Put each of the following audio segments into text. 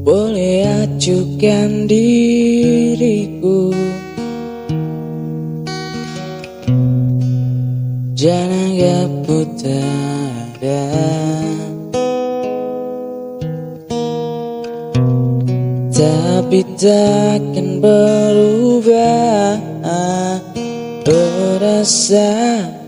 boleh acuhkan diriku, jangan anggap buta ada. Tapi takkan berubah perasaanku.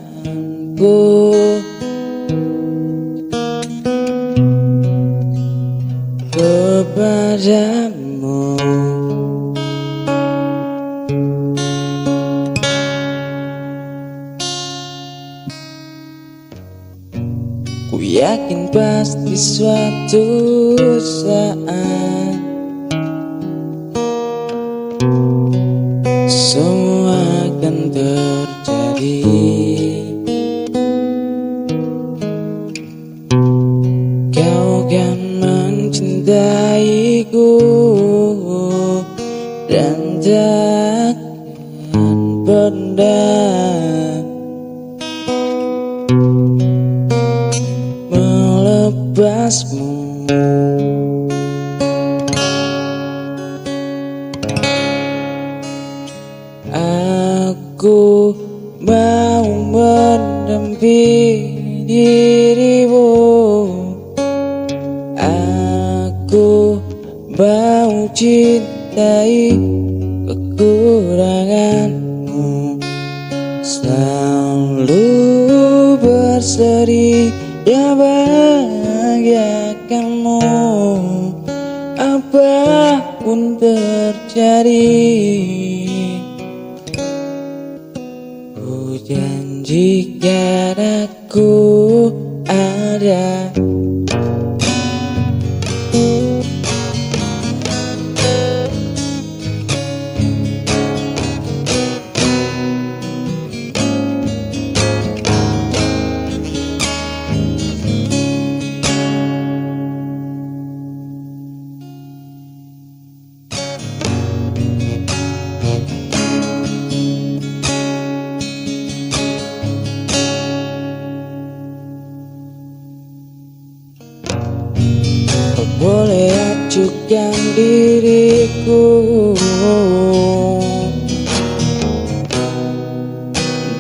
Kepadamu ku yakin pasti suatu saat semua akan terjadi. Kau kan mencintaiku dan takkan pernah melepasmu. Aku mau mendampingi dirimu, aku mau cintai kekuranganmu, selalu bersedia bahagiakanmu apapun terjadi. Ku janjikan aku ada. Boleh acuhkan diriku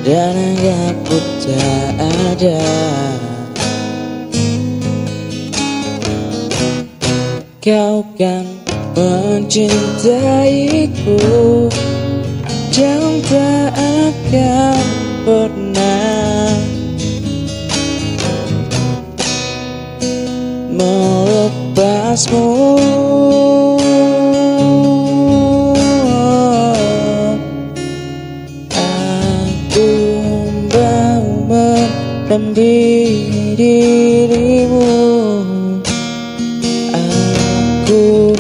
dan anggap buta ada. Kau kan mencintaiku dan tak akan pernah melepasmu. Aku mau mendampingi dirimu, aku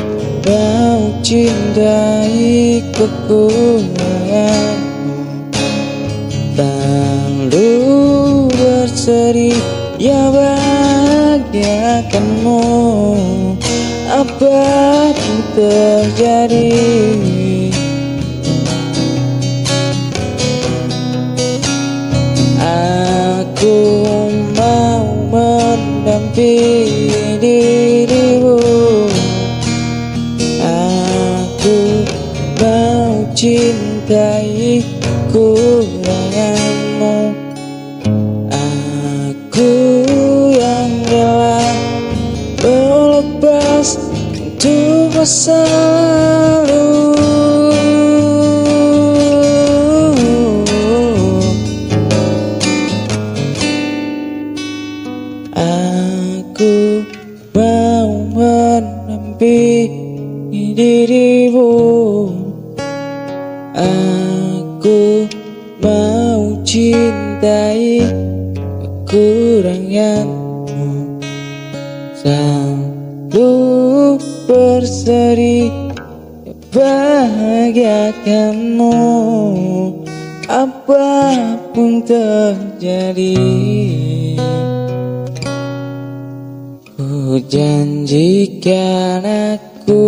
mau cintai kekuranganmu, selalu bersedia bahagiakanmu apapun terjadi. Aku mau mendampingi dirimu, aku mau cintai kekuranganmu, aku yang rela melepas untuk masa lalu. Aku mau mendampingi dirimu, aku mau cintai kekuranganmu, selalu bersedia bahagiakanmu apapun terjadi. Ku janjikan aku